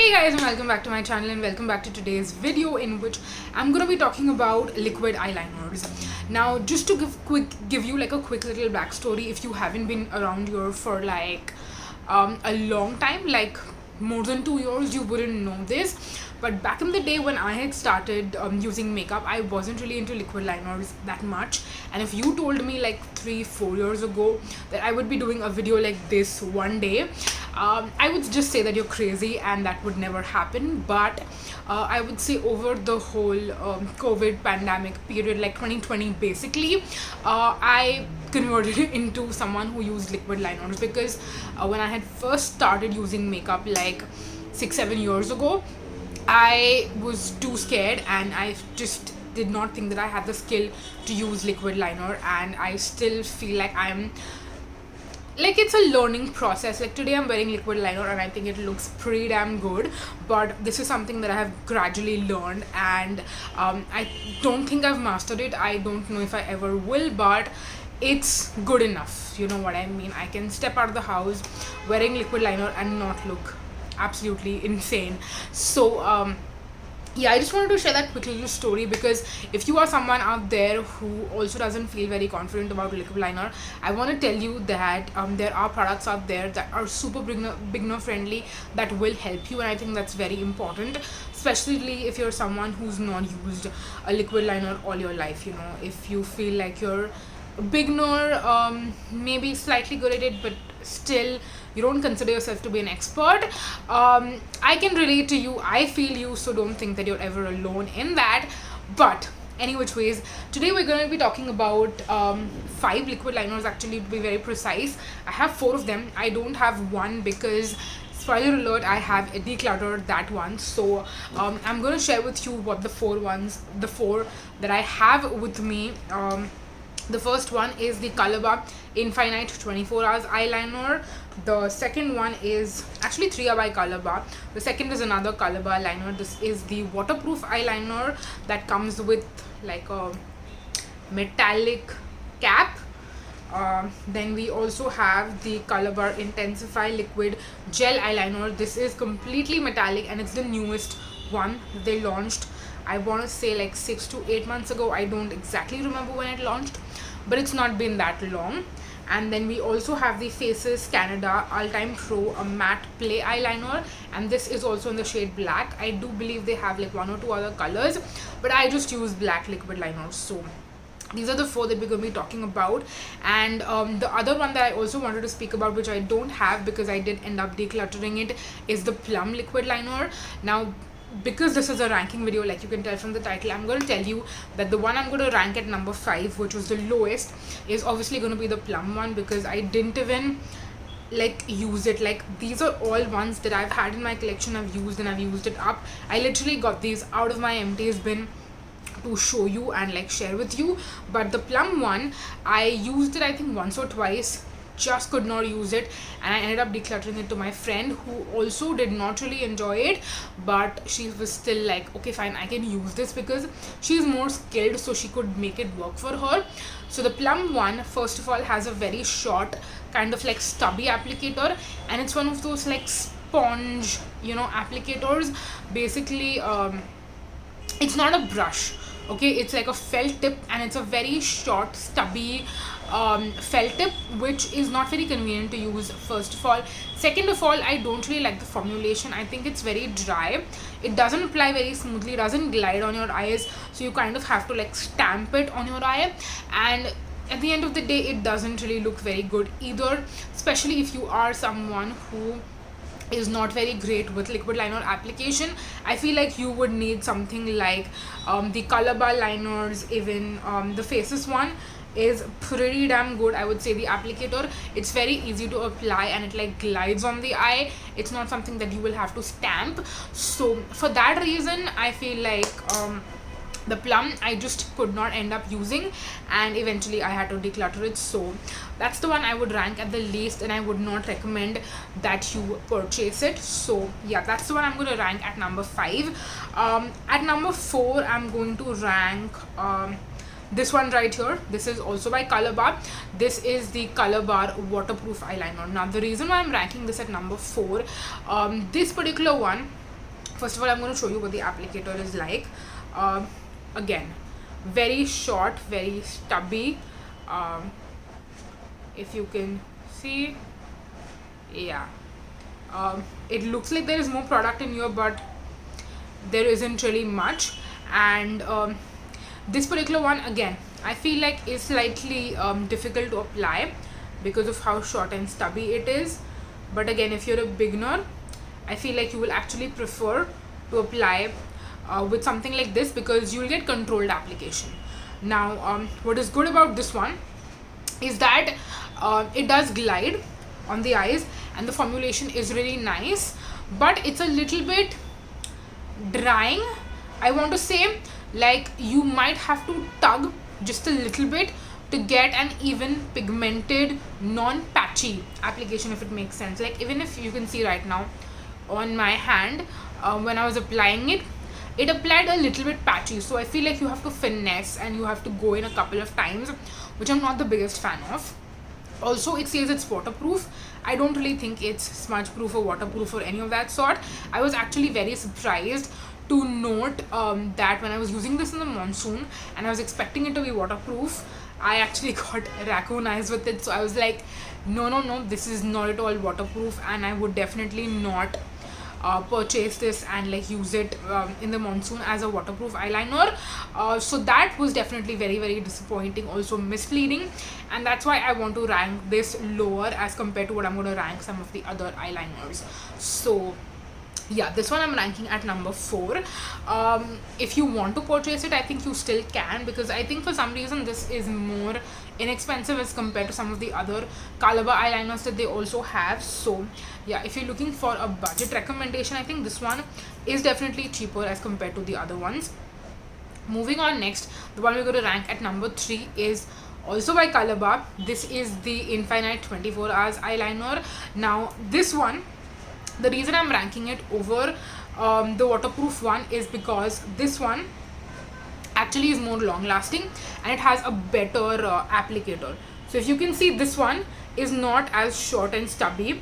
Hey guys, and welcome back to my channel and welcome back to today's video in which I'm gonna be talking about liquid eyeliners. Now, just to give you like a quick little backstory, if you haven't been around here for like a long time, like more than 2 years, you wouldn't know this. But back in the day when I had started using makeup, I wasn't really into liquid liners that much. And if you told me like 3-4 years ago that I would be doing a video like this one day, I would just say that you're crazy and that would never happen. But I would say over the whole COVID pandemic period, like 2020 basically, I converted into someone who used liquid liners because when I had first started using makeup like 6-7 years ago, I was too scared and I just did not think that I had the skill to use liquid liner, and I still feel like it's a learning process. Like today I'm wearing liquid liner and I think it looks pretty damn good, but this is something that I have gradually learned, and I don't think I've mastered it. I don't know if I ever will, but it's good enough, you know what I mean. I can step out of the house wearing liquid liner and not look absolutely insane. So yeah, I just wanted to share that quick little story because if you are someone out there who also doesn't feel very confident about liquid liner, I want to tell you that there are products out there that are super beginner friendly that will help you, and I think that's very important, especially if you're someone who's not used a liquid liner all your life. You know, if you feel like you're a beginner, maybe slightly good at it, but still you don't consider yourself to be an expert, I can relate to you. I feel you, so don't think that you're ever alone in that. But any which ways, today we're going to be talking about 5 liquid liners, actually, to be very precise. I have 4 of them. I don't have one because, spoiler alert, I have decluttered that one. So I'm going to share with you what the 4 that I have with me. The first one is the Colorbar Infinite 24 Hours Eyeliner. The second one is, actually 3 are by Colorbar. The second is another Colorbar liner. This is the waterproof eyeliner that comes with like a metallic cap. Then we also have the Colorbar Intensify Liquid Gel Eyeliner. This is completely metallic and it's the newest one they launched. I want to say like 6 to 8 months ago. I don't exactly remember when it launched, but it's not been that long. And then we also have the Faces Canada All Time Pro, a matte play eyeliner, and this is also in the shade black. I do believe they have like 1 or 2 other colors, but I just use black liquid liners. So these are the 4 that we're going to be talking about. And the other one that I also wanted to speak about, which I don't have because I did end up decluttering it, is the Plum liquid liner. Now, because this is a ranking video, like you can tell from the title, I'm going to tell you that the one I'm going to rank at number 5, which was the lowest, is obviously going to be the Plum one, because I didn't even like use it. Like, these are all ones that I've had in my collection, I've used and I've used it up. I literally got these out of my empties bin to show you and like share with you. But the Plum one, I used it I think once or twice, just could not use it, and I ended up decluttering it to my friend, who also did not really enjoy it, but she was still like, okay fine, I can use this, because she's more skilled, so she could make it work for her. So the Plum one, first of all, has a very short kind of like stubby applicator, and it's one of those like sponge, you know, applicators. Basically it's not a brush, okay, it's like a felt tip, and it's a very short stubby felt tip, which is not very convenient to use, first of all. Second of all, I don't really like the formulation. I think it's very dry. It doesn't apply very smoothly, it doesn't glide on your eyes, so you kind of have to like stamp it on your eye, and at the end of the day it doesn't really look very good either, especially if you are someone who is not very great with liquid liner application. I feel like you would need something like the Colorbar liners. Even the Faces one is pretty damn good. I would say the applicator, it's very easy to apply and it like glides on the eye. It's not something that you will have to stamp. So for that reason, I feel like the Plum I just could not end up using, and eventually I had to declutter it. So that's the one I would rank at the least, and I would not recommend that you purchase it. So yeah, that's the one I'm going to rank at number 5. At number 4, I'm going to rank this one right here. This is also by Colorbar. This is the Colorbar waterproof eyeliner. Now the reason why I'm ranking this at number 4, this particular one First of all, I'm going to show you what the applicator is like. Again, very short, very stubby. If you can see, yeah. It looks like there is more product in here, but there isn't really much. And this particular one, again, I feel like is slightly difficult to apply because of how short and stubby it is. But again, if you're a beginner, I feel like you will actually prefer to apply with something like this because you'll get controlled application. Now, what is good about this one is that it does glide on the eyes and the formulation is really nice, but it's a little bit drying, I want to say. Like, you might have to tug just a little bit to get an even pigmented, non-patchy application, if it makes sense. Like, even if you can see right now on my hand, when I was applying it, it applied a little bit patchy. So I feel like you have to finesse and you have to go in a couple of times, which I'm not the biggest fan of. Also, it says it's waterproof. I don't really think it's smudge proof or waterproof or any of that sort. I was actually very surprised to note that when I was using this in the monsoon and I was expecting it to be waterproof, I actually got raccoon eyes with it. So I was like, no, this is not at all waterproof, and I would definitely not purchase this and like use it in the monsoon as a waterproof eyeliner. So that was definitely very, very disappointing, also misleading, and that's why I want to rank this lower as compared to what I'm going to rank some of the other eyeliners. So yeah, this one I'm ranking at number 4. If you want to purchase it, I think you still can, because I think for some reason this is more inexpensive as compared to some of the other Colorbar eyeliners that they also have. So yeah, if you're looking for a budget recommendation, I think this one is definitely cheaper as compared to the other ones. Moving on, next, the one we're going to rank at number 3 is also by Colorbar. This is the Infinite 24 Hours eyeliner. Now this one, the reason I'm ranking it over the waterproof one is because this one actually is more long lasting and it has a better applicator. So if you can see, this one is not as short and stubby.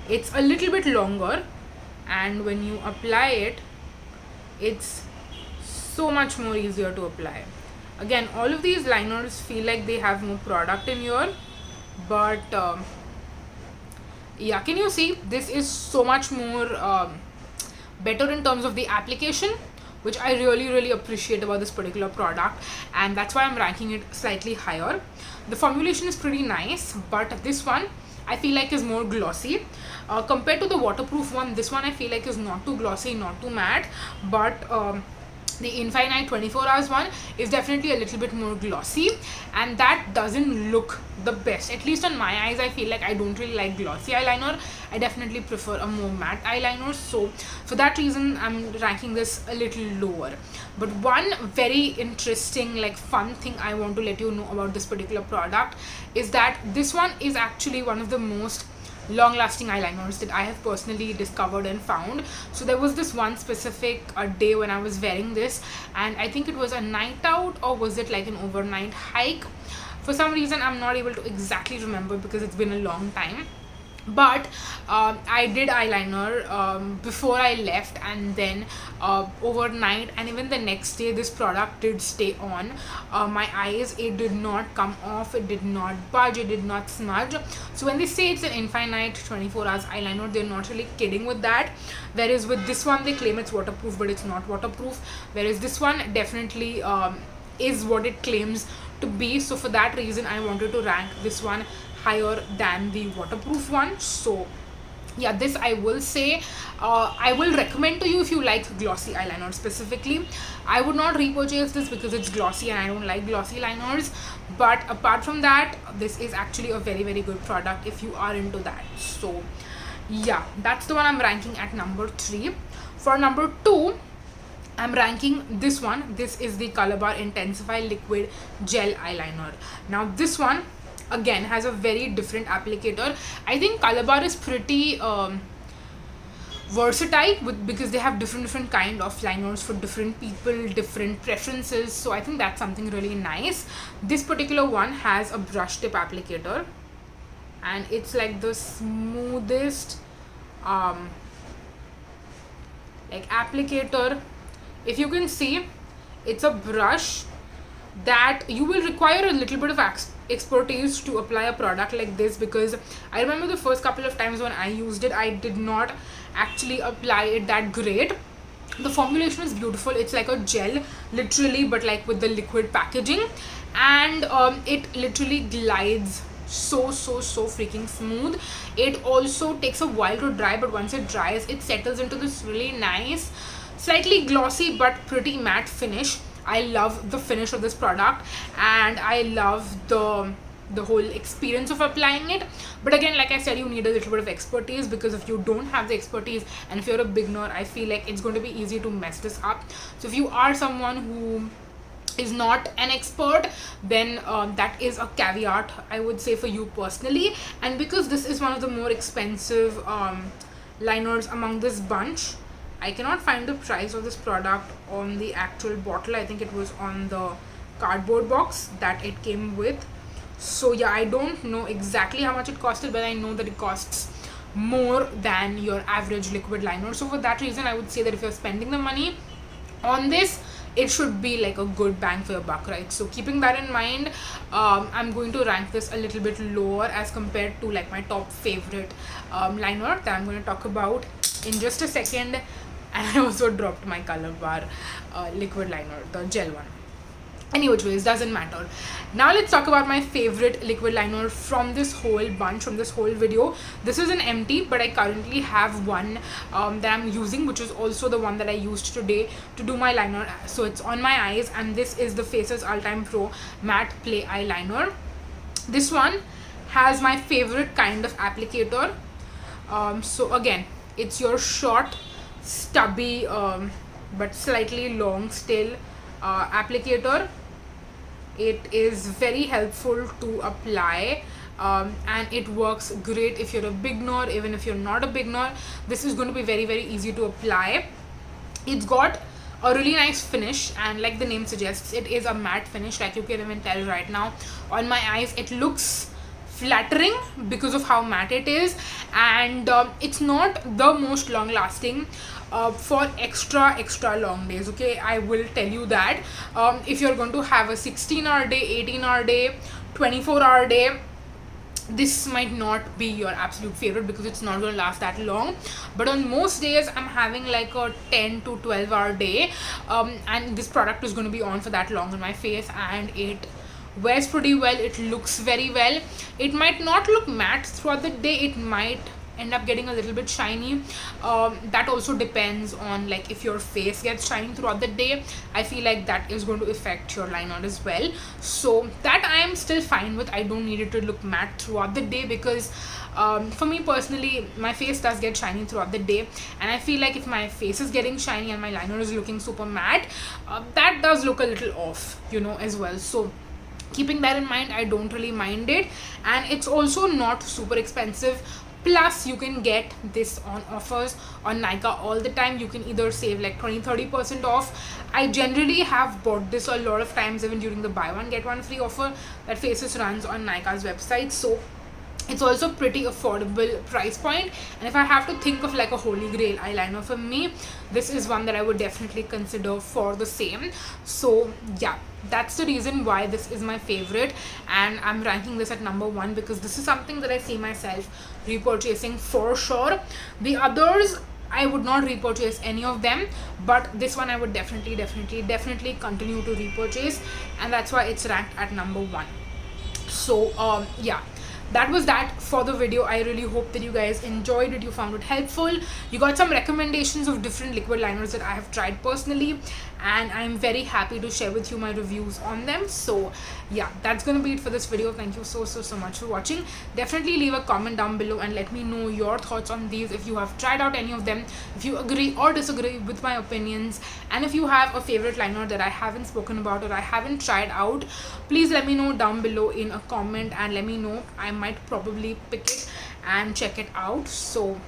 It's a little bit longer, and when you apply it, it's so much more easier to apply. Again, all of these liners feel like they have more product in here, but yeah, can you see, this is so much more better in terms of the application, which I really appreciate about this particular product, and that's why I'm ranking it slightly higher. The formulation is pretty nice, but this one I feel like is more glossy compared to the waterproof one. This one I feel like is not too glossy, not too matte, but the Infinite 24 Hours one is definitely a little bit more glossy, and that doesn't look the best. At least on my eyes, I feel like I don't really like glossy eyeliner. I definitely prefer a more matte eyeliner. So for that reason, I'm ranking this a little lower. But one very interesting, like, fun thing I want to let you know about this particular product is that this one is actually one of the most long lasting eyeliners that I have personally discovered and found. So there was this one specific day when I was wearing this, and I think it was a night out, or was it like an overnight hike? For some reason I'm not able to exactly remember because it's been a long time, but I did eyeliner before I left, and then overnight and even the next day this product did stay on my eyes. It did not come off, it did not budge, it did not smudge. So when they say it's an Infinite 24 Hours eyeliner, they're not really kidding with that. Whereas with this one, they claim it's waterproof, but it's not waterproof, whereas this one definitely is what it claims to be. So for that reason, I wanted to rank this one higher than the waterproof one. So yeah, this I will say I will recommend to you if you like glossy eyeliner specifically. I would not repurchase this because it's glossy and I don't like glossy liners, but apart from that, this is actually a very good product if you are into that. So yeah, that's the one I'm ranking at number 3. For number 2, I'm ranking this one. This is the Colorbar Intensify Liquid Gel Eyeliner. Now this one again has a very different applicator. I think Colorbar is pretty versatile because they have different kind of liners for different people, different preferences. So I think that's something really nice. This particular one has a brush tip applicator, and it's like the smoothest like applicator. If you can see, it's a brush that you will require a little bit of expertise to apply a product like this, because I remember the first couple of times when I used it, I did not actually apply it that great. The formulation is beautiful. It's like a gel literally, but like with the liquid packaging, and it literally glides so freaking smooth. It also takes a while to dry, but once it dries, it settles into this really nice, slightly glossy but pretty matte finish. I love the finish of this product, and I love the whole experience of applying it. But again, like I said, you need a little bit of expertise, because if you don't have the expertise and if you're a beginner, I feel like it's going to be easy to mess this up. So if you are someone who is not an expert, then that is a caveat, I would say, for you personally. And because this is one of the more expensive liners among this bunch, I cannot find the price of this product on the actual bottle. I think it was on the cardboard box that it came with. So yeah, I don't know exactly how much it costed, but I know that it costs more than your average liquid liner. So for that reason, I would say that if you're spending the money on this, it should be like a good bang for your buck, right? So keeping that in mind, I'm going to rank this a little bit lower as compared to like my top favorite liner that I'm going to talk about in just a second. And I also dropped my Colorbar liquid liner, the gel one. Anyways, doesn't matter. Now let's talk about my favorite liquid liner from this whole bunch, from this whole video. This is an empty, but I currently have one that I'm using, which is also the one that I used today to do my liner. So it's on my eyes, and this is the Faces All Time Pro Matte Play Eyeliner. This one has my favorite kind of applicator. So again, it's your short, stubby, but slightly long still applicator. It is very helpful to apply, and it works great if you're a beginner. Even if you're not a beginner, this is going to be very easy to apply. It's got a really nice finish, and like the name suggests, it is a matte finish. Like you can even tell right now on my eyes, it looks flattering because of how matte it is, and it's not the most long lasting for extra long days. Okay, I will tell you that if you're going to have a 16-hour day, 18-hour day, 24-hour day, this might not be your absolute favorite because it's not going to last that long. But on most days, I'm having like a 10 to 12-hour day, and this product is going to be on for that long on my face, and it wears pretty well. It looks very well. It might not look matte throughout the day. It might end up getting a little bit shiny. That also depends on like if your face gets shiny throughout the day. I feel like that is going to affect your liner as well. So that I am still fine with. I don't need it to look matte throughout the day because for me personally, my face does get shiny throughout the day, and I feel like if my face is getting shiny and my liner is looking super matte, that does look a little off, you know, as well. So keeping that in mind, I don't really mind it, and it's also not super expensive. Plus you can get this on offers on Nykaa all the time. You can either save like 20-30% off. I generally have bought this a lot of times, even during the buy one get one free offer that Faces runs on Nykaa's website. So it's also pretty affordable price point, and if I have to think of like a holy grail eyeliner for me, this is one that I would definitely consider for the same. So yeah, that's the reason why this is my favorite, and I'm ranking this at number 1 because this is something that I see myself repurchasing for sure. The others, I would not repurchase any of them, but this one I would definitely continue to repurchase, and that's why it's ranked at number 1. So yeah, that was that for the video. I really hope that you guys enjoyed it, you found it helpful, you got some recommendations of different liquid liners that I have tried personally, and I'm very happy to share with you my reviews on them. So yeah, that's gonna be it for this video. Thank you so much for watching. Definitely leave a comment down below and let me know your thoughts on these, if you have tried out any of them, if you agree or disagree with my opinions, and if you have a favorite liner that I haven't spoken about or I haven't tried out, please let me know down below in a comment, and let me know. I might probably pick it and check it out. So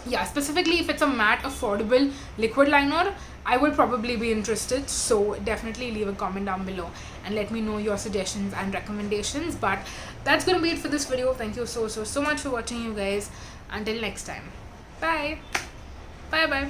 yeah, specifically if it's a matte affordable liquid liner, I would probably be interested. So definitely leave a comment down below and let me know your suggestions and recommendations. But that's gonna be it for this video. Thank you so much for watching, you guys. Until next time, bye bye.